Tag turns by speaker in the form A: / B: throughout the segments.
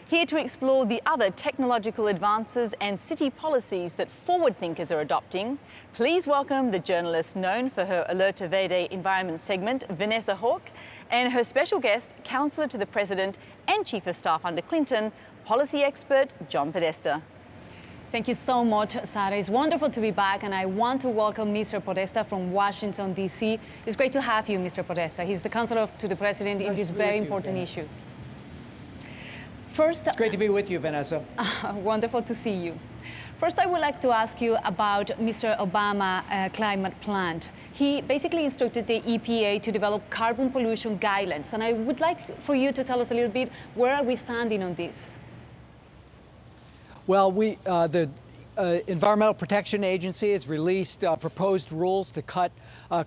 A: Here to explore the other technological advances and city policies that forward thinkers are adopting, please welcome the journalist known for her Alerta Verde environment segment, Vanessa Hawke, and her special guest, Counselor to the President and Chief of Staff under Clinton, policy expert John Podesta.
B: Thank you so much, Sarah. It's wonderful to be back, and I want to welcome Mr. Podesta from Washington, D.C. It's great to have you, Mr. Podesta. He's the Counselor to the President in this very important issue. First,
C: it's great to be with you, Vanessa.
B: Wonderful to see you. First, I would like to ask you about Mr. Obama's climate plan. He basically instructed the EPA to develop carbon pollution guidelines, and I would like for you to tell us a little bit, where are we standing on this?
C: Well, the Environmental Protection Agency has released proposed rules to cut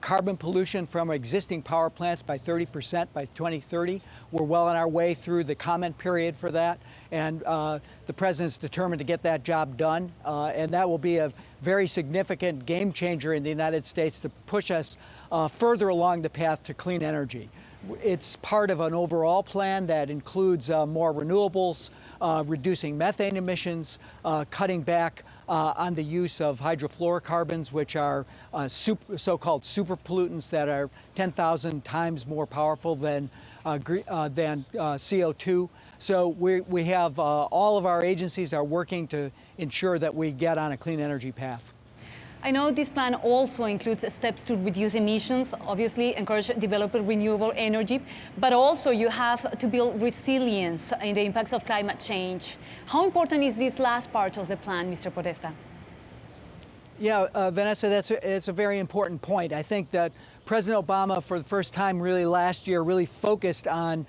C: carbon pollution from existing power plants by 30% by 2030. We're well on our way through the comment period for that, and the President's determined to get that job done, and that will be a very significant game changer in the United States to push us further along the path to clean energy. It's part of an overall plan that includes more renewables, reducing methane emissions, cutting back on the use of hydrofluorocarbons, which are so-called super pollutants that are 10,000 times more powerful than CO2. So we have all of our agencies are working to ensure that we get on a clean energy path.
B: I know this plan also includes steps to reduce emissions, obviously encourage developing renewable energy, but also you have to build resilience in the impacts of climate change. How important is this last part of the plan, Mr. Podesta?
C: Yeah, Vanessa, it's a very important point. I think that President Obama, for the first time really last year, really focused on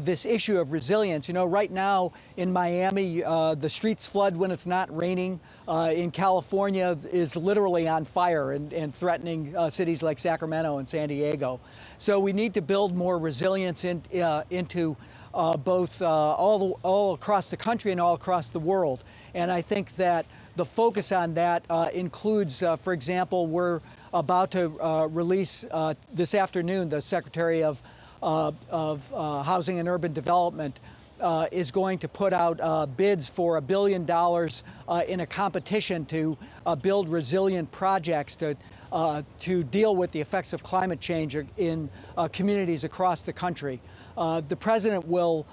C: this issue of resilience. You know, right now in Miami, the streets flood when it's not raining. In California is literally on fire and threatening cities like Sacramento and San Diego. So we need to build more resilience into both all across the country and all across the world. And I think that the focus on that includes, for example, we're about to release this afternoon, the Secretary of Housing and Urban Development is going to put out bids for $1 billion in a competition to build resilient projects to deal with the effects of climate change in communities across the country. The President will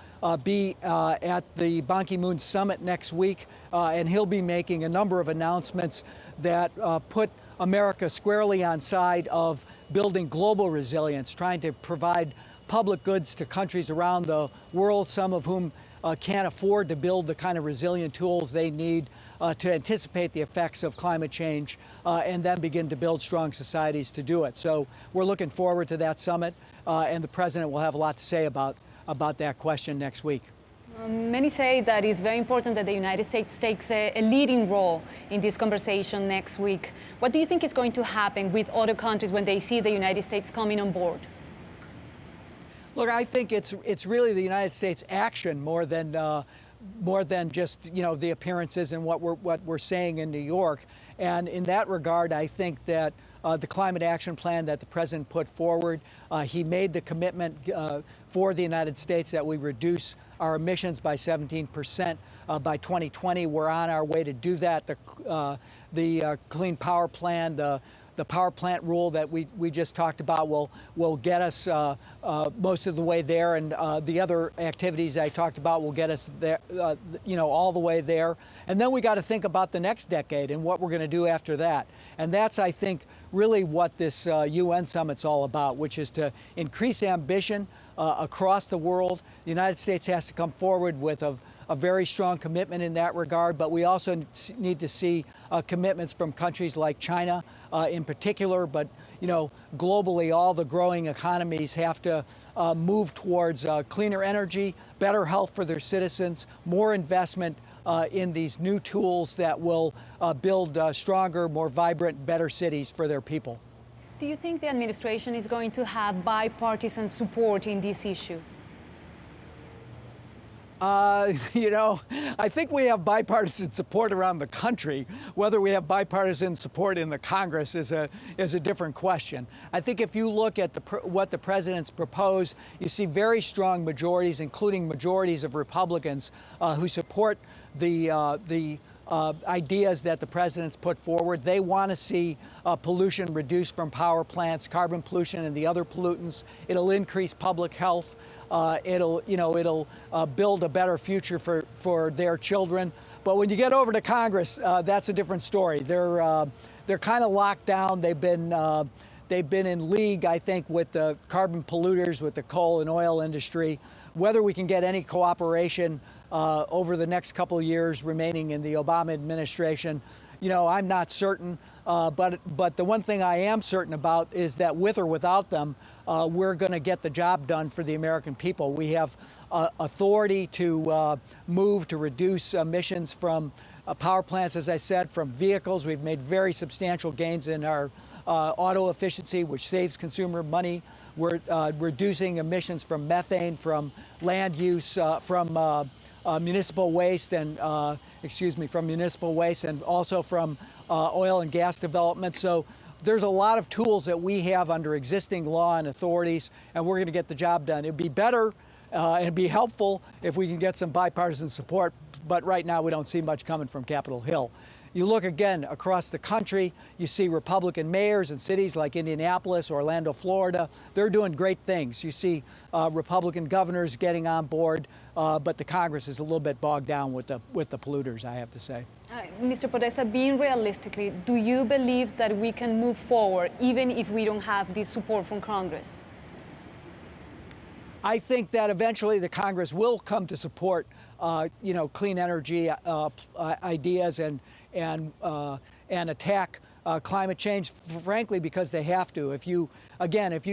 C: be at the Ban Ki-moon summit next week, and he'll be making a number of announcements that put America squarely on side of building global resilience, trying to provide public goods to countries around the world, some of whom can't afford to build the kind of resilient tools they need to anticipate the effects of climate change and then begin to build strong societies to do it. So we're looking forward to that summit, and the President will have a lot to say about that question next week.
B: Many say that it's very important that the United States takes a leading role in this conversation next week. What do you think is going to happen with other countries when they see the United States coming on board?
C: Look, I think it's really the United States action more than just the appearances and what we're saying in New York. And in that regard, I think that the climate action plan that the President put forward, he made the commitment for the United States that we reduce our emissions by 17% by 2020. We're on our way to do that. The Clean Power Plan, the power plant rule that we just talked about will get us most of the way there, and the other activities I talked about will get us there, all the way there. And then we got to think about the next decade and what we're going to do after that. And that's, I think, really what this UN summit's all about, which is to increase ambition across the world. The United States has to come forward with a very strong commitment in that regard, but we also need to see commitments from countries like China in particular, but globally all the growing economies have to move towards cleaner energy, better health for their citizens, more investment in these new tools that will build stronger, more vibrant, better cities for their people.
B: Do you think the administration is going to have bipartisan support in this issue?
C: You know, I think we have bipartisan support around the country. Whether we have bipartisan support in the Congress is a different question. I think if you look at what the president's proposed, you see very strong majorities, including majorities of Republicans who support the ideas that the president's put forward. They want to see pollution reduced from power plants, carbon pollution and the other pollutants. It'll increase public health. It'll build a better future for their children. But when you get over to Congress, that's a different story. They're kind of locked down. They've been in league, I think, with the carbon polluters, with the coal and oil industry. Whether we can get any cooperation over the next couple of years remaining in the Obama administration, you know, I'm not certain. But the one thing I am certain about is that with or without them, we're going to get the job done for the American people. We have authority to move to reduce emissions from power plants, as I said, from vehicles. We've made very substantial gains in our auto efficiency, which saves consumer money. We're reducing emissions from methane, from land use, from municipal waste, and also from oil and gas development. So there's a lot of tools that we have under existing law and authorities, and we're going to get the job done. It'd be better and it'd be helpful if we can get some bipartisan support, but right now we don't see much coming from Capitol Hill. You look again across the country, you see Republican mayors in cities like Indianapolis, Orlando, Florida. They're doing great things. You see Republican governors getting on board, but the Congress is a little bit bogged down with the polluters, I have to say.
B: Mr. Podesta, being realistically, do you believe that we can move forward even if we don't have this support from Congress?
C: I think that eventually the Congress will come to support, clean energy ideas and attack climate change, frankly, because they have to. If you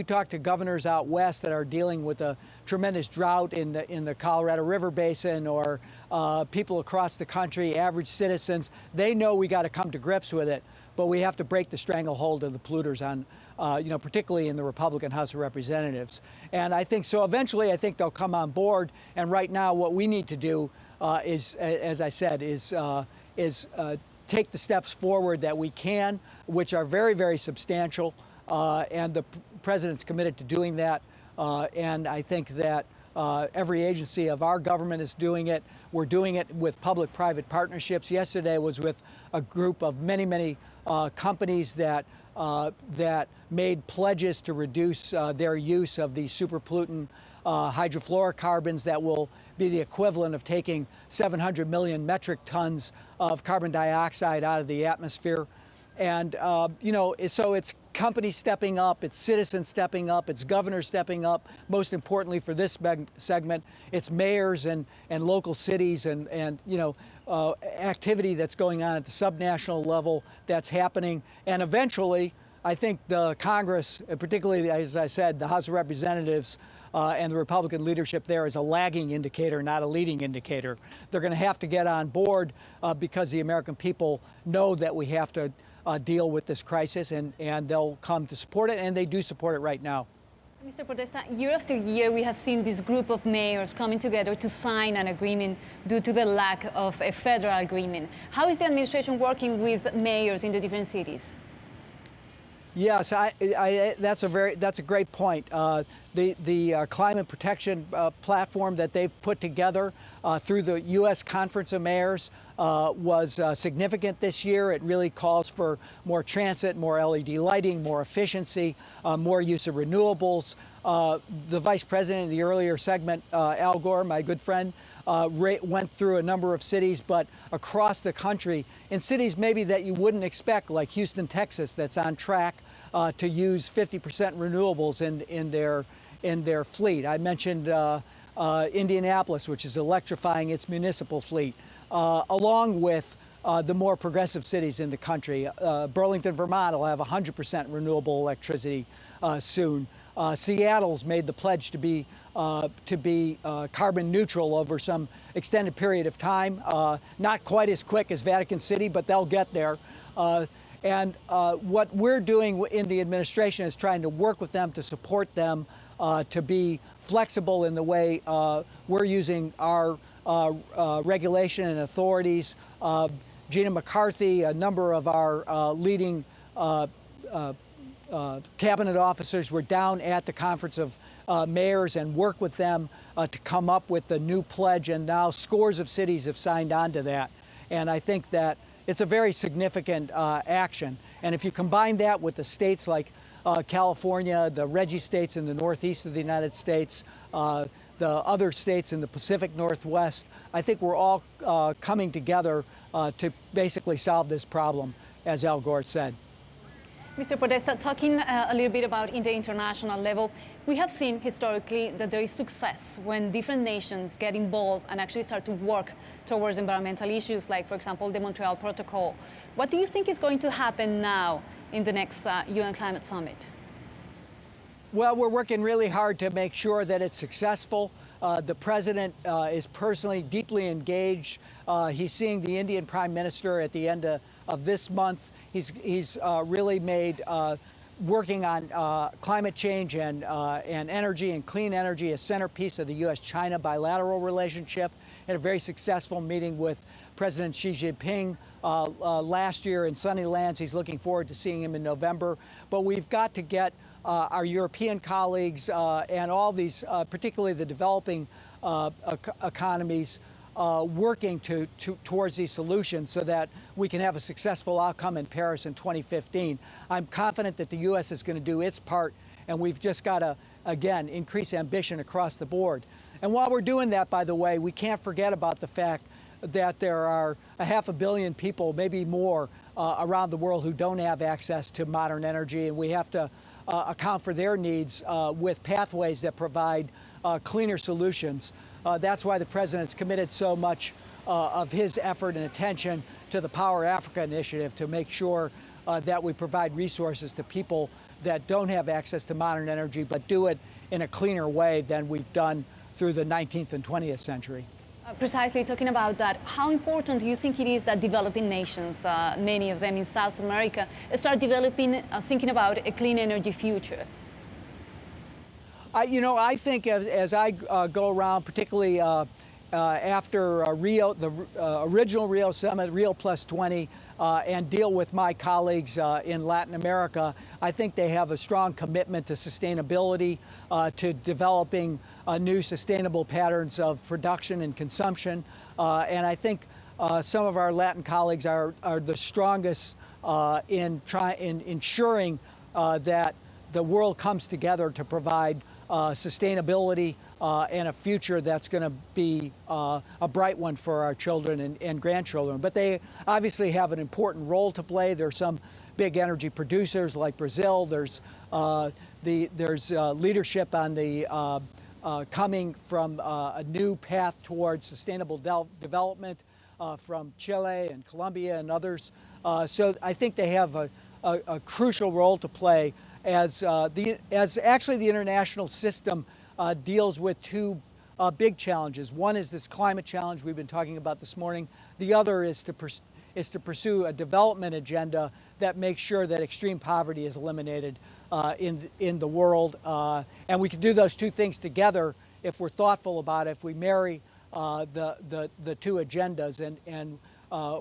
C: talk to governors out west that are dealing with a tremendous drought in the Colorado River Basin, or people across the country, average citizens, they know we got to come to grips with it. But we have to break the stranglehold of the polluters on, particularly in the Republican House of Representatives. And I think so. Eventually, I think they'll come on board. And right now, what we need to do is, as I said, is take the steps forward that we can, which are very, very substantial. And the president's committed to doing that. And I think that every agency of our government is doing it. We're doing it with public-private partnerships. Yesterday was with a group of many, many companies that made pledges to reduce their use of these super pollutant hydrofluorocarbons that will be the equivalent of taking 700 million metric tons of carbon dioxide out of the atmosphere. And, so it's companies stepping up, it's citizens stepping up, it's governors stepping up. Most importantly for this segment, it's mayors and local cities and activity that's going on at the subnational level that's happening. And eventually, I think the Congress, particularly, as I said, the House of Representatives and the Republican leadership there is a lagging indicator, not a leading indicator. They're going to have to get on board because the American people know that we have to deal with this crisis, and they'll come to support it, and they do support it right now.
B: Mr. Podesta, year after year, we have seen this group of mayors coming together to sign an agreement due to the lack of a federal agreement. How is the administration working with mayors in the different cities?
C: Yes, that's a great point. The climate protection platform that they've put together through the U.S. Conference of Mayors was significant this year. It really calls for more transit, more LED lighting, more efficiency, more use of renewables. The vice president in the earlier segment, Al Gore, my good friend, went through a number of cities, but across the country, in cities maybe that you wouldn't expect, like Houston, Texas, that's on track to use 50% renewables in their fleet. I mentioned Indianapolis, which is electrifying its municipal fleet, along with the more progressive cities in the country. Burlington, Vermont will have 100% renewable electricity soon. Seattle's made the pledge to be carbon neutral over some extended period of time. Not quite as quick as Vatican City, but they'll get there. And what we're doing in the administration is trying to work with them to support them to be flexible in the way we're using our regulation and authorities. Gina McCarthy, a number of our leading cabinet officers were down at the Conference of Mayors and worked with them to come up with the new pledge, and now scores of cities have signed on to that. And I think that it's a very significant action. And if you combine that with the states like California, the RGGI states in the northeast of the United States, the other states in the Pacific Northwest, I think we're all coming together to basically solve this problem, as Al Gore said.
B: Mr. Podesta, talking a little bit about in the international level, we have seen historically that there is success when different nations get involved and actually start to work towards environmental issues, like, for example, the Montreal Protocol. What do you think is going to happen now in the next UN Climate Summit?
C: Well, we're working really hard to make sure that it's successful. The president is personally deeply engaged. He's seeing the Indian Prime Minister at the end of this month. He's really made working on climate change and energy and clean energy a centerpiece of the U.S.-China bilateral relationship. Had a very successful meeting with President Xi Jinping last year in Sunnylands. He's looking forward to seeing him in November. But we've got to get our European colleagues and all these, particularly the developing economies, working towards these solutions so that we can have a successful outcome in Paris in 2015. I'm confident that the U.S. is going to do its part, and we've just got to, again, increase ambition across the board. And while we're doing that, by the way, we can't forget about the fact that there are 500 million people, maybe more, around the world who don't have access to modern energy, and we have to account for their needs with pathways that provide cleaner solutions. That's why the president's committed so much of his effort and attention to the Power Africa initiative to make sure that we provide resources to people that don't have access to modern energy, but do it in a cleaner way than we've done through the 19th and 20th century.
B: Precisely, talking about that, how important do you think it is that developing nations, many of them in South America, start developing, thinking about a clean energy future?
C: I think as I go around, particularly after Rio, the original Rio Summit, Rio +20, and deal with my colleagues in Latin America, I think they have a strong commitment to sustainability, to developing new sustainable patterns of production and consumption. And I think some of our Latin colleagues are the strongest in ensuring that the world comes together to provide sustainability and a future that's going to be a bright one for our children and grandchildren. But they obviously have an important role to play. There's some big energy producers like Brazil. There's leadership on the coming from a new path towards sustainable development from Chile and Colombia and others. So I think they have a crucial role to play as actually the international system deals with two big challenges. One is this climate challenge we've been talking about this morning. The other is to pursue a development agenda that makes sure that extreme poverty is eliminated in the world. And we can do those two things together if we're thoughtful about it, if we marry the two agendas and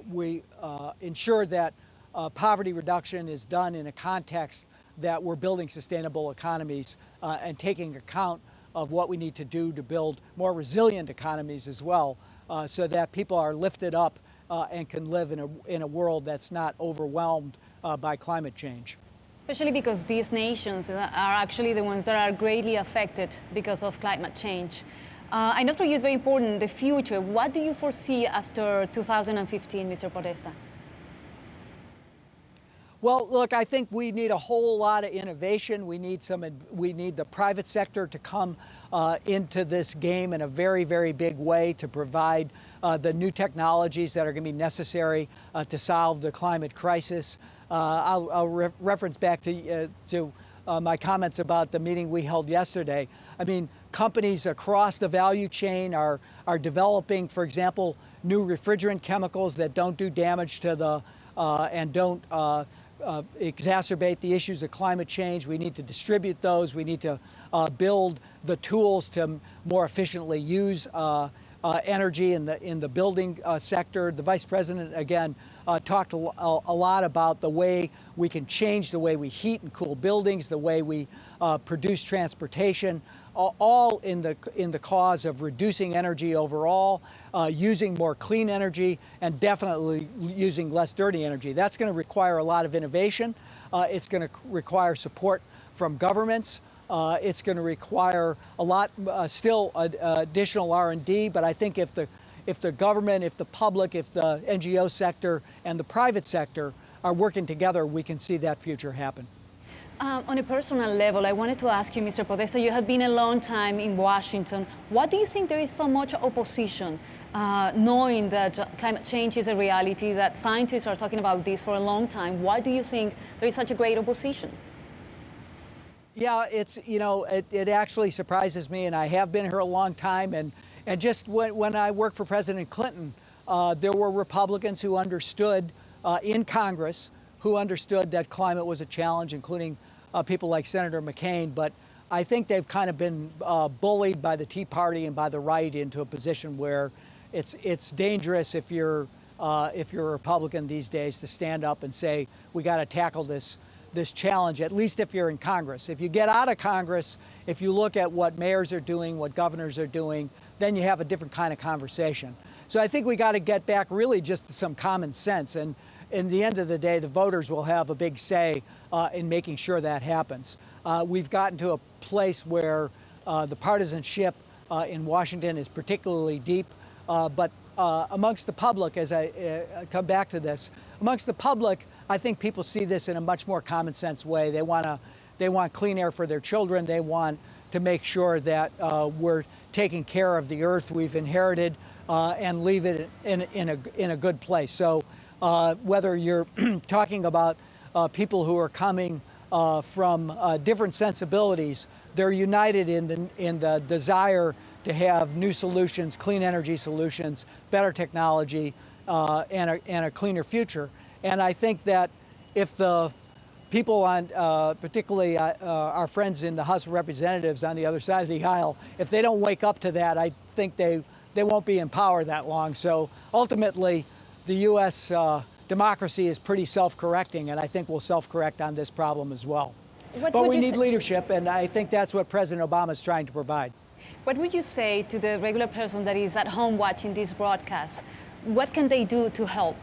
C: we ensure that poverty reduction is done in a context that we're building sustainable economies and taking account of what we need to do to build more resilient economies as well, so that people are lifted up and can live in a world that's not overwhelmed by climate change.
B: Especially because these nations are actually the ones that are greatly affected because of climate change. I know for you it's very important, the future. What do you foresee after 2015, Mr. Podesta?
C: Well, look, I think we need a whole lot of innovation. We need the private sector to come into this game in a very, very big way to provide the new technologies that are going to be necessary to solve the climate crisis. I'll reference back to my comments about the meeting we held yesterday. I mean, companies across the value chain are developing, for example, new refrigerant chemicals that don't do damage to the and don't exacerbate the issues of climate change. We need to distribute those. We need to build the tools to more efficiently use energy in the building sector. The vice president, again, talked a lot about the way we can change the way we heat and cool buildings, the way we produce transportation, all in the cause of reducing energy overall, using more clean energy, and definitely using less dirty energy. That's going to require a lot of innovation. It's going to require support from governments. It's going to require a lot, still additional R&D, but I think if the government, if the public, if the NGO sector and the private sector are working together, we can see that future happen.
B: On a personal level, I wanted to ask you, Mr. Podesta, you have been a long time in Washington. Why do you think there is so much opposition, knowing that climate change is a reality, that scientists are talking about this for a long time? Why do you think there is such a great opposition?
C: Yeah, it's, it actually surprises me, and I have been here a long time, and just when I worked for President Clinton, there were Republicans who understood in Congress, who understood that climate was a challenge, including people like Senator McCain, but I think they've kind of been bullied by the Tea Party and by the right into a position where it's dangerous if you're a Republican these days to stand up and say, we got to tackle this challenge, at least if you're in Congress. If you get out of Congress, if you look at what mayors are doing, what governors are doing, then you have a different kind of conversation. So I think we got to get back really just to some common sense. And in the end of the day, the voters will have a big say in making sure that happens. We've gotten to a place where the partisanship in Washington is particularly deep, but amongst the public, as I come back to this, amongst the public, I think people see this in a much more common sense way. They want clean air for their children. They want to make sure that we're taking care of the earth we've inherited and leave it in a good place. So whether you're talking about people who are coming from different sensibilities, they're united in the desire to have new solutions, clean energy solutions, better technology, and a cleaner future. And I think that if the people on, particularly our friends in the House of Representatives on the other side of the aisle, if they don't wake up to that, I think they won't be in power that long. So ultimately, the U.S. Democracy is pretty self-correcting, and I think we'll self-correct on this problem as well. But we need leadership, and I think that's what President Obama is trying to provide.
B: What would you say to the regular person that is at home watching this broadcast? What can they do to help?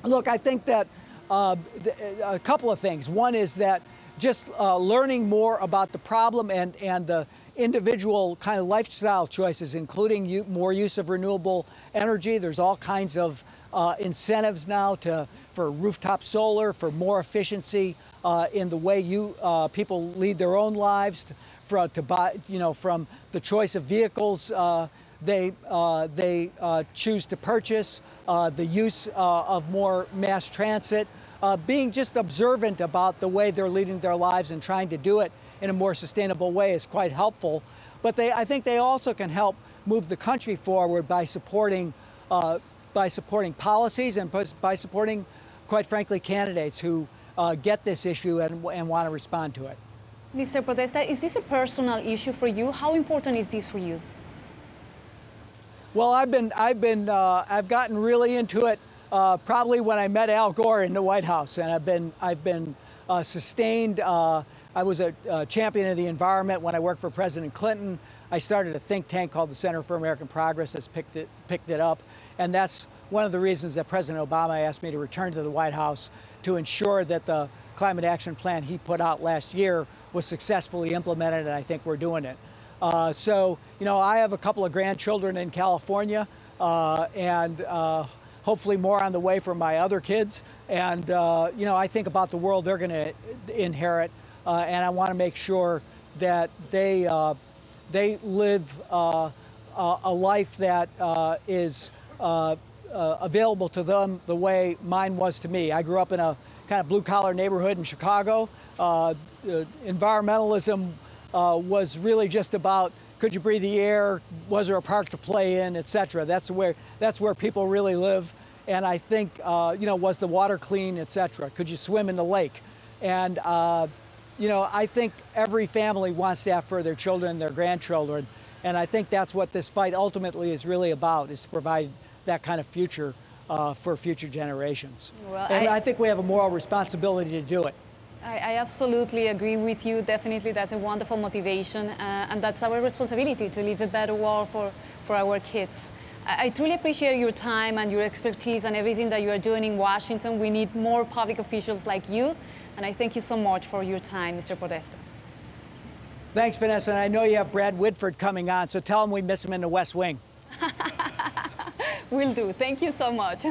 C: Look, I think that a couple of things. One is that just learning more about the problem and the individual kind of lifestyle choices, including more use of renewable energy. There's all kinds of incentives now for rooftop solar, for more efficiency in the way people lead their own lives, to buy, from the choice of vehicles they choose to purchase, the use of more mass transit, being just observant about the way they're leading their lives and trying to do it in a more sustainable way is quite helpful. But I think they also can help move the country forward by supporting policies and by supporting, quite frankly, candidates who get this issue and want to respond to it.
B: Mr. Podesta, is this a personal issue for you? How important is this for you?
C: Well, I've gotten really into it probably when I met Al Gore in the White House, and I've been sustained. I was a champion of the environment when I worked for President Clinton. I started a think tank called the Center for American Progress that's picked it up, and that's one of the reasons that President Obama asked me to return to the White House to ensure that the climate action plan he put out last year was successfully implemented, and I think we're doing it. So, I have a couple of grandchildren in California, and hopefully more on the way for my other kids. And, I think about the world they're going to inherit, and I want to make sure that they live a life that is available to them the way mine was to me. I grew up in a kind of blue-collar neighborhood in Chicago. Environmentalism was really just about, could you breathe the air, was there a park to play in, et cetera. That's where people really live. And I think, was the water clean, et cetera. Could you swim in the lake? And, I think every family wants to have for their children, their grandchildren, And I think that's what this fight ultimately is really about, is to provide that kind of future for future generations.
B: Well,
C: and I think we have a moral responsibility to do it.
B: I absolutely agree with you. Definitely, that's a wonderful motivation, and that's our responsibility to leave a better world for our kids. I truly appreciate your time and your expertise and everything that you are doing in Washington. We need more public officials like you, and I thank you so much for your time, Mr. Podesta.
C: Thanks, Vanessa, and I know you have Brad Whitford coming on, so tell him we miss him in the West Wing.
B: Will do. Thank you so much.